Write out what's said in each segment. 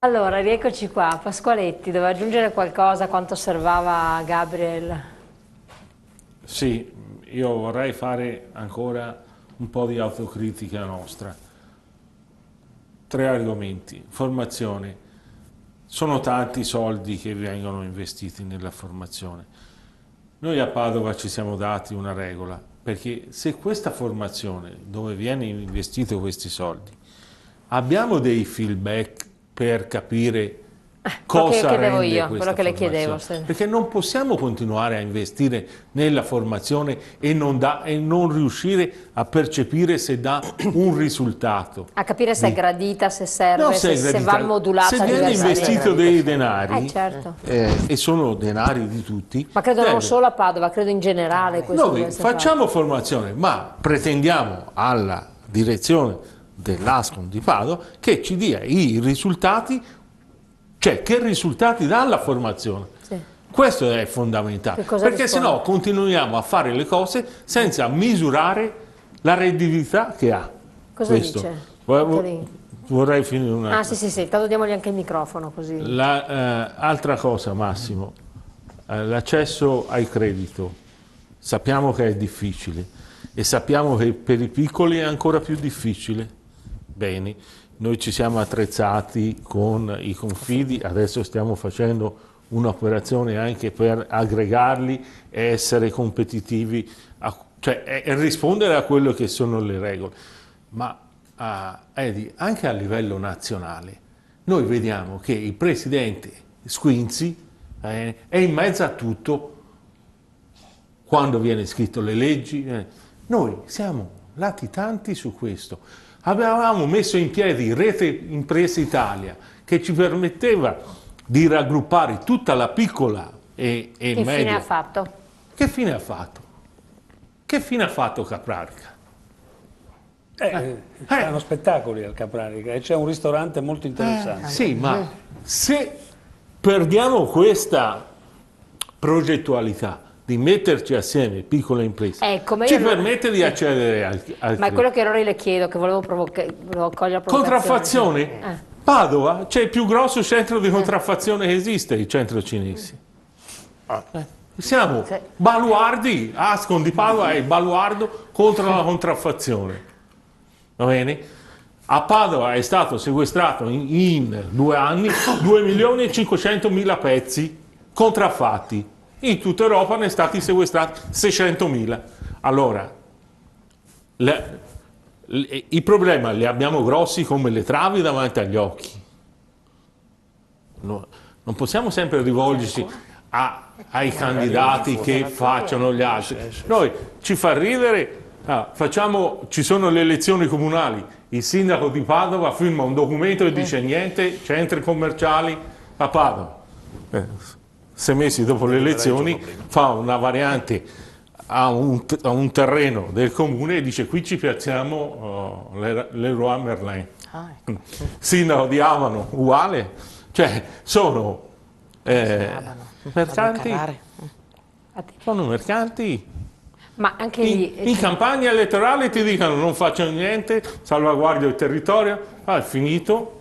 Allora, rieccoci qua. Pasqualetti, doveva aggiungere qualcosa a quanto osservava Gabriel? Sì, io vorrei fare ancora un po' di autocritica nostra. 3 argomenti. Formazione. Sono tanti soldi che vengono investiti nella formazione. Noi a Padova ci siamo dati una regola, perché se questa formazione, dove viene investito questi soldi, abbiamo dei feedback per capire Quello che cosa chiedevo rende io, questa quello che le chiedevo. formazione, perché non possiamo continuare a investire nella formazione e non riuscire a percepire se dà un risultato. A capire se è gradita, se No, serve, se va modulata se viene diversamente. investito dei denari, Certo. e sono denari di tutti, Ma credo non solo a Padova, credo in generale questo deve noi essere facciamo formazione, ma pretendiamo alla direzione dell'Ascom di Padova che ci dia i risultati, cioè che risultati dà la formazione. Sì. Questo è fondamentale, perché se no continuiamo a fare le cose senza misurare la redditività che ha. Cosa dice? Vorrei finire una... Ah sì, intanto diamogli anche il microfono così. Altra cosa, Massimo, l'accesso al credito. Sappiamo che è difficile e sappiamo che per i piccoli è ancora più difficile. Bene, noi ci siamo attrezzati con i confidi, adesso stiamo facendo un'operazione anche per aggregarli e essere competitivi, cioè rispondere a quello che sono le regole. Ma Edi, anche a livello nazionale, noi vediamo che il presidente Squinzi è in mezzo a tutto quando viene scritto le leggi. Noi siamo latitanti su questo. Avevamo messo in piedi Rete Imprese Italia che ci permetteva di raggruppare tutta la piccola e media. Che fine ha fatto? Che fine ha fatto? Che fine ha fatto Caprarica? Fanno spettacoli al Caprarica e c'è un ristorante molto interessante. Sì, ma se perdiamo questa progettualità di metterci assieme piccole imprese, ci permette di accedere al Ma è quello che ora le chiedo, che volevo cogliere la provocazione. Contraffazione? Padova c'è il più grosso centro di contraffazione che esiste, il centro cinese. Siamo baluardi, Ascom di Padova è il baluardo contro la contraffazione. Va bene? A Padova è stato sequestrato in 2 anni 2.500.000 pezzi contraffatti. In tutta Europa ne è stati sequestrati 600.000. Allora, i problemi li abbiamo grossi come le travi davanti agli occhi. No, non possiamo sempre rivolgerci ai candidati che facciano gli altri. Noi ci fa ridere. Ci sono le elezioni comunali, il sindaco di Padova firma un documento e dice niente, centri commerciali a Padova. 6 mesi dopo le elezioni fa una variante a un terreno del comune e dice qui ci piazziamo Leroy Merlin. Sindaco di Avano, uguale, cioè sono mercanti, sono mercanti. Ma anche lì, in campagna elettorale ti dicono non faccio niente, salvaguardio il territorio, è finito,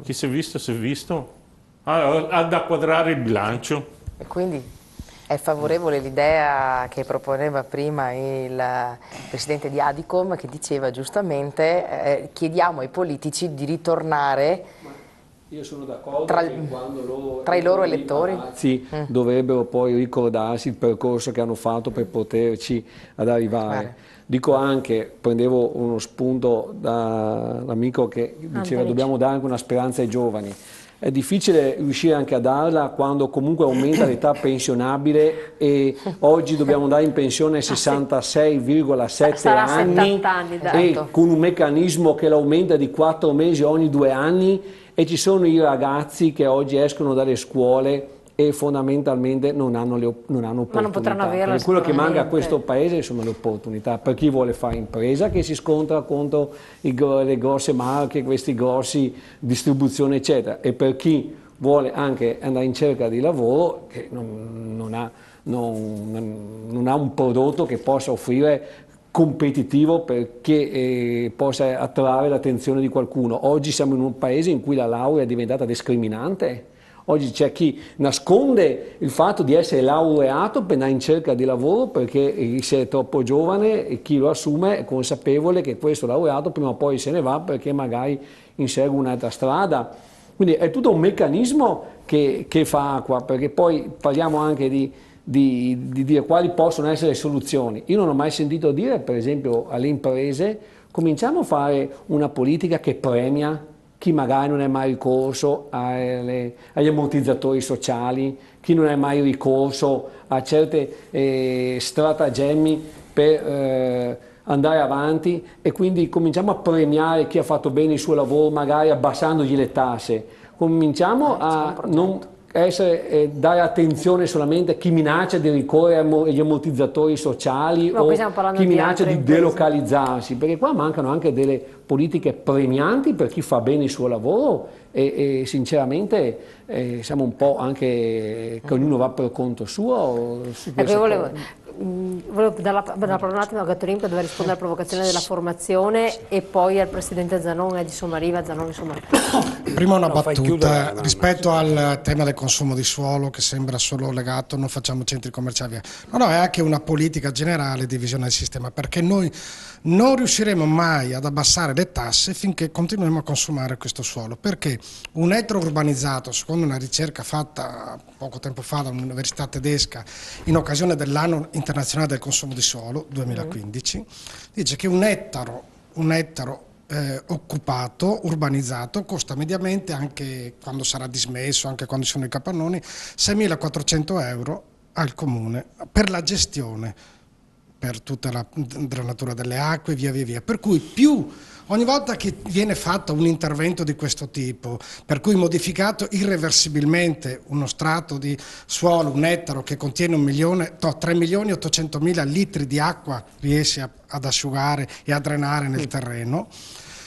chi si è visto, ha da quadrare il bilancio. E quindi è favorevole l'idea che proponeva prima il presidente di Adicom, che diceva giustamente chiediamo ai politici di ritornare. Io sono d'accordo tra i loro elettori dovrebbero poi ricordarsi il percorso che hanno fatto per poterci ad arrivare. Dico anche, prendevo uno spunto da un amico che diceva dobbiamo dare anche una speranza ai giovani. È difficile riuscire anche a darla quando comunque aumenta l'età pensionabile e oggi dobbiamo andare in pensione a 66,7 anni e con un meccanismo che l'aumenta di 4 mesi ogni 2 anni. E ci sono i ragazzi che oggi escono dalle scuole e fondamentalmente non hanno opportunità. Ma non potranno averla. Quello che manca a questo paese sono le opportunità. Per chi vuole fare impresa, che si scontra contro le grosse marche, questi grossi distribuzioni eccetera, e per chi vuole anche andare in cerca di lavoro, che non ha un prodotto che possa offrire competitivo perché possa attrarre l'attenzione di qualcuno. Oggi siamo in un paese in cui la laurea è diventata discriminante. Oggi c'è chi nasconde il fatto di essere laureato per andare in cerca di lavoro perché se è troppo giovane e chi lo assume è consapevole che questo laureato prima o poi se ne va perché magari insegue un'altra strada. Quindi è tutto un meccanismo che fa acqua, perché poi parliamo anche di dire quali possono essere le soluzioni. Io non ho mai sentito dire, per esempio, alle imprese: cominciamo a fare una politica che premia chi magari non è mai ricorso agli ammortizzatori sociali, chi non è mai ricorso a certe stratagemmi per andare avanti, e quindi cominciamo a premiare chi ha fatto bene il suo lavoro magari abbassandogli le tasse. Cominciamo a non dare attenzione solamente a chi minaccia di ricorrere agli ammortizzatori sociali o chi minaccia di delocalizzarsi, perché qua mancano anche delle politiche premianti per chi fa bene il suo lavoro e sinceramente siamo un po' anche che ognuno va per conto suo su queste cose. Volevo dare la parola un attimo a Gattorin per dover rispondere alla provocazione della formazione e poi al Presidente Zanon e di Sommariva. Zanon, insomma. Prima una battuta rispetto al tema del consumo di suolo che sembra solo legato, non facciamo centri commerciali. No, è anche una politica generale di visione del sistema, perché noi non riusciremo mai ad abbassare le tasse finché continueremo a consumare questo suolo, perché un ettaro urbanizzato, secondo una ricerca fatta poco tempo fa da un'università tedesca in occasione dell'anno internazionale del consumo di suolo 2015, dice che un ettaro occupato, urbanizzato, costa mediamente, anche quando sarà dismesso, anche quando ci sono i capannoni, 6.400 euro al comune per la gestione, per tutta la drenatura delle acque, via. Per cui ogni volta che viene fatto un intervento di questo tipo, per cui modificato irreversibilmente uno strato di suolo, un ettaro che contiene 3.800.000 litri di acqua, riesce ad asciugare e a drenare nel terreno,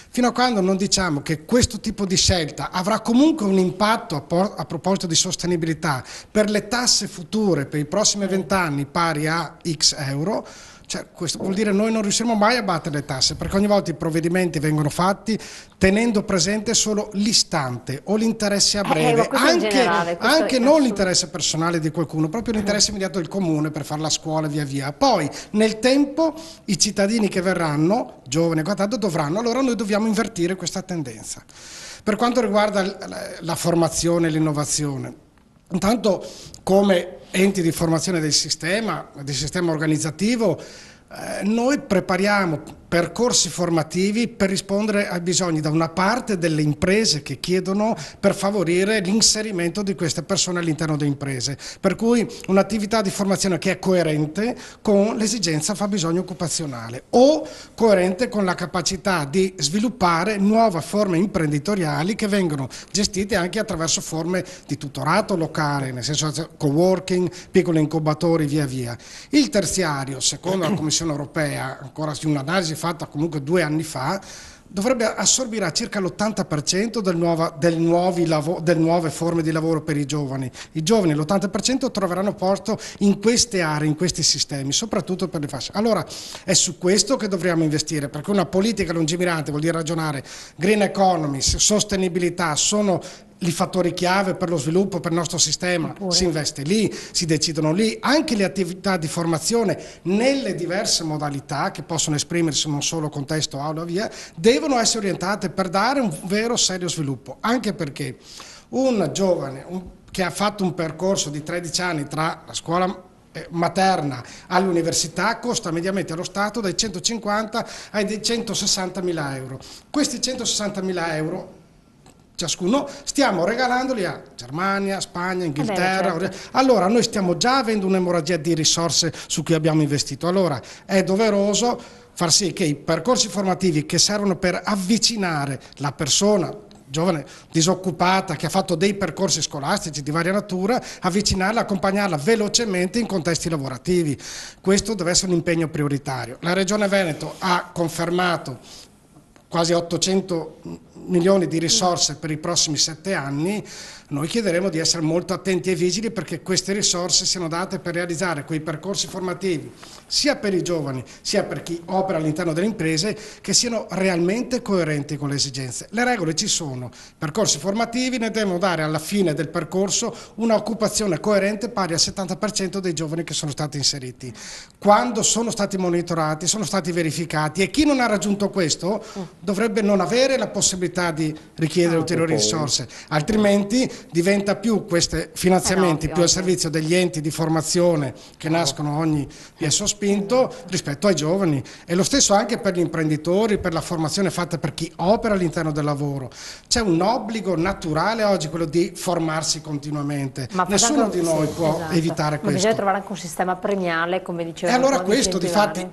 fino a quando non diciamo che questo tipo di scelta avrà comunque un impatto a proposito di sostenibilità per le tasse future per i prossimi 20 anni pari a X euro, cioè, questo vuol dire che noi non riusciremo mai a battere le tasse, perché ogni volta i provvedimenti vengono fatti tenendo presente solo l'istante o l'interesse a breve, anche non l'interesse personale di qualcuno, proprio l'interesse immediato del comune per fare la scuola via. Poi nel tempo i cittadini che verranno, giovani e quant'altro, dovranno, allora noi dobbiamo invertire questa tendenza. Per quanto riguarda la formazione e l'innovazione, intanto come enti di formazione del sistema organizzativo, noi prepariamo percorsi formativi per rispondere ai bisogni da una parte delle imprese che chiedono, per favorire l'inserimento di queste persone all'interno delle imprese, per cui un'attività di formazione che è coerente con l'esigenza fabbisogno occupazionale o coerente con la capacità di sviluppare nuove forme imprenditoriali che vengono gestite anche attraverso forme di tutorato locale, nel senso co-working, piccoli incubatori, via. Il terziario, secondo la Commissione europea, ancora su un'analisi fatta comunque 2 anni fa, dovrebbe assorbire circa l'80% delle nuove forme di lavoro per i giovani. I giovani, l'80% troveranno posto in queste aree, in questi sistemi, soprattutto per le fasce. Allora è su questo che dovremmo investire, perché una politica lungimirante vuol dire ragionare green economy, sostenibilità, sono i fattori chiave per lo sviluppo, per il nostro sistema. Si investe lì, si decidono lì, anche le attività di formazione nelle diverse modalità che possono esprimersi non solo contesto aula via, devono essere orientate per dare un vero serio sviluppo, anche perché un giovane che ha fatto un percorso di 13 anni tra la scuola materna all'università costa mediamente allo Stato dai 150 ai 160.000 euro. Questi 160.000 euro ciascuno stiamo regalandoli a Germania, Spagna, Inghilterra. Certo. Allora noi stiamo già avendo un'emorragia di risorse su cui abbiamo investito. Allora è doveroso far sì che i percorsi formativi che servono per avvicinare la persona giovane disoccupata che ha fatto dei percorsi scolastici di varia natura, avvicinarla, accompagnarla velocemente in contesti lavorativi. Questo deve essere un impegno prioritario. La Regione Veneto ha confermato quasi 800 milioni di risorse per i prossimi 7 anni, noi chiederemo di essere molto attenti e vigili perché queste risorse siano date per realizzare quei percorsi formativi sia per i giovani sia per chi opera all'interno delle imprese che siano realmente coerenti con le esigenze. Le regole ci sono, percorsi formativi ne devono dare alla fine del percorso un'occupazione coerente pari al 70% dei giovani che sono stati inseriti. Quando sono stati monitorati, sono stati verificati e chi non ha raggiunto questo dovrebbe non avere la possibilità di richiedere ulteriori risorse, altrimenti diventa più questi finanziamenti più al servizio degli enti di formazione che nascono ogni piè sospinto rispetto ai giovani, e lo stesso anche per gli imprenditori, per la formazione fatta per chi opera all'interno del lavoro. C'è un obbligo naturale oggi, quello di formarsi continuamente, nessuno di noi può evitare questo. Ma bisogna trovare anche un sistema premiale, come diceva. E allora questo, difatti,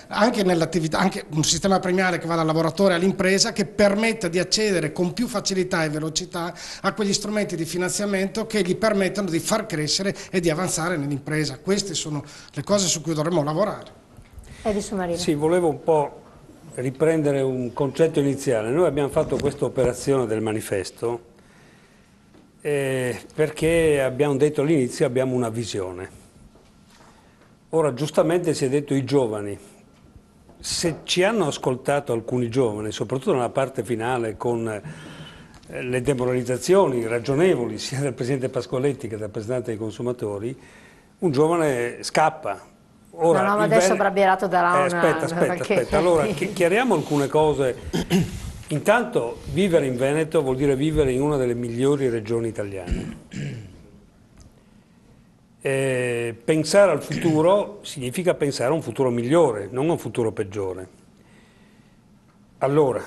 anche nell'attività, anche un sistema premiale che va dal lavoratore all'impresa, che permetta di accedere con più facilità e velocità a quegli strumenti di finanziamento che gli permettono di far crescere e di avanzare nell'impresa. Queste sono le cose su cui dovremmo lavorare. Edison Marino. Sì, volevo un po' riprendere un concetto iniziale. Noi abbiamo fatto questa operazione del manifesto perché abbiamo detto all'inizio abbiamo una visione. Ora, giustamente si è detto i giovani. Se ci hanno ascoltato alcuni giovani, soprattutto nella parte finale con le demoralizzazioni ragionevoli sia del Presidente Pascoaletti che del rappresentante dei consumatori, un giovane scappa. Ora, no, ma adesso Barbierato darà una... Aspetta. Allora, chiariamo alcune cose. Intanto, vivere in Veneto vuol dire vivere in una delle migliori regioni italiane. Pensare al futuro significa pensare a un futuro migliore, non a un futuro peggiore. Allora,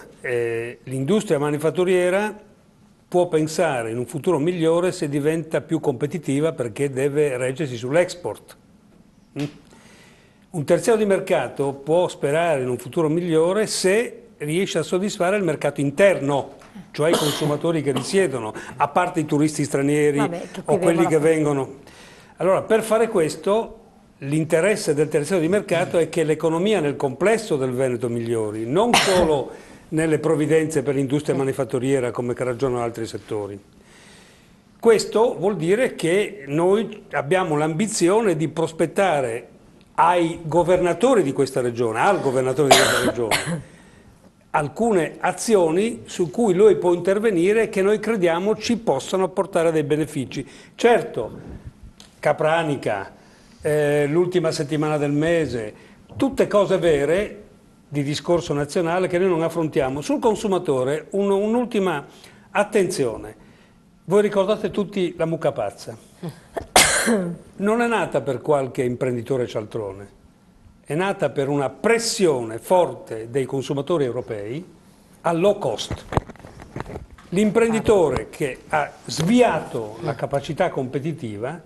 l'industria manifatturiera può pensare in un futuro migliore se diventa più competitiva perché deve reggersi sull'export. Un terziario di mercato può sperare in un futuro migliore se riesce a soddisfare il mercato interno, cioè i consumatori che risiedono, a parte i turisti stranieri o quelli che vengono. Allora, per fare questo, l'interesse del terziario di mercato è che l'economia nel complesso del Veneto migliori, non solo nelle provvidenze per l'industria manifatturiera come che ragionano altri settori. Questo vuol dire che noi abbiamo l'ambizione di prospettare ai governatori di questa regione, al governatore di questa regione, alcune azioni su cui lui può intervenire e che noi crediamo ci possano portare dei benefici. Certo, Capranica, l'ultima settimana del mese, tutte cose vere di discorso nazionale che noi non affrontiamo. Sul consumatore un'ultima attenzione. Voi ricordate tutti la mucca pazza? Non è nata per qualche imprenditore cialtrone, è nata per una pressione forte dei consumatori europei a low cost. L'imprenditore che ha sviato la capacità competitiva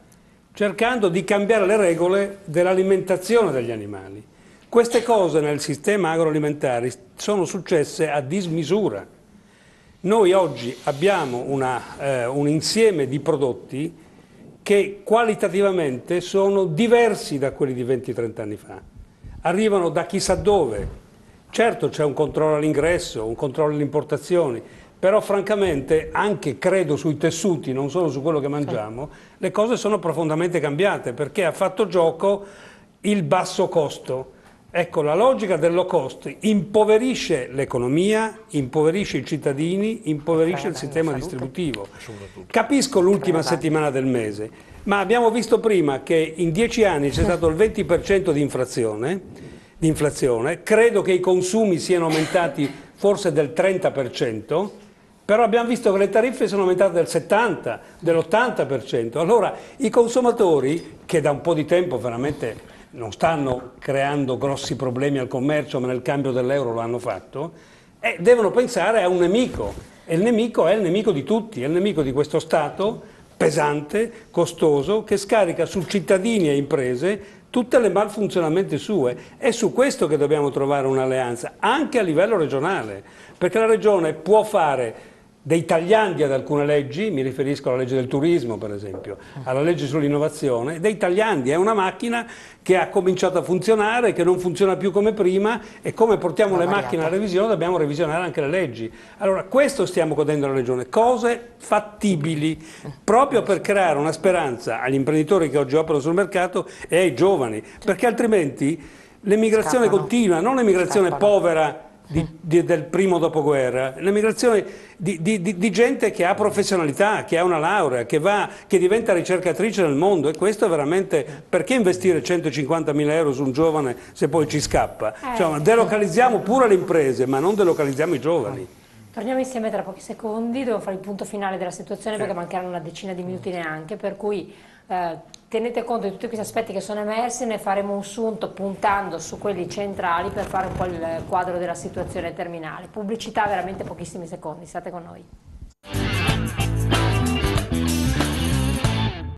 cercando di cambiare le regole dell'alimentazione degli animali. Queste cose nel sistema agroalimentare sono successe a dismisura. Noi oggi abbiamo un insieme di prodotti che qualitativamente sono diversi da quelli di 20-30 anni fa. Arrivano da chissà dove. Certo c'è un controllo all'ingresso, un controllo alle importazioni, però francamente anche credo sui tessuti, non solo su quello che mangiamo, le cose sono profondamente cambiate perché ha fatto gioco il basso costo. Ecco, la logica del low cost impoverisce l'economia, impoverisce i cittadini, impoverisce il sistema distributivo. Capisco l'ultima settimana del mese, ma abbiamo visto prima che in 10 anni c'è stato il 20% di inflazione, credo che i consumi siano aumentati forse del 30%, però abbiamo visto che le tariffe sono aumentate del 70%, dell'80%. Allora i consumatori, che da un po' di tempo veramente non stanno creando grossi problemi al commercio, ma nel cambio dell'euro lo hanno fatto, devono pensare a un nemico, e il nemico è il nemico di tutti, è il nemico di questo Stato pesante, costoso, che scarica su cittadini e imprese tutte le malfunzionamenti sue. È su questo che dobbiamo trovare un'alleanza, anche a livello regionale, perché la regione può fare dei tagliandi ad alcune leggi, mi riferisco alla legge del turismo per esempio, alla legge sull'innovazione, dei tagliandi, è una macchina che ha cominciato a funzionare, che non funziona più come prima, e come portiamo le macchine alla revisione dobbiamo revisionare anche le leggi. Allora questo stiamo godendo alla Regione, cose fattibili, proprio per creare una speranza agli imprenditori che oggi operano sul mercato e ai giovani, perché altrimenti l'emigrazione continua, non l'emigrazione povera del primo dopoguerra, l'emigrazione di gente che ha professionalità, che ha una laurea, che diventa ricercatrice nel mondo, e questo è veramente, perché investire 150.000 euro su un giovane se poi ci scappa? Insomma, delocalizziamo pure le imprese, ma non delocalizziamo i giovani. Torniamo insieme tra pochi secondi, devo fare il punto finale della situazione perché mancheranno una decina di minuti neanche, per cui tenete conto di tutti questi aspetti che sono emersi, ne faremo un sunto puntando su quelli centrali per fare un po' il quadro della situazione terminale. Pubblicità, veramente pochissimi secondi, state con noi.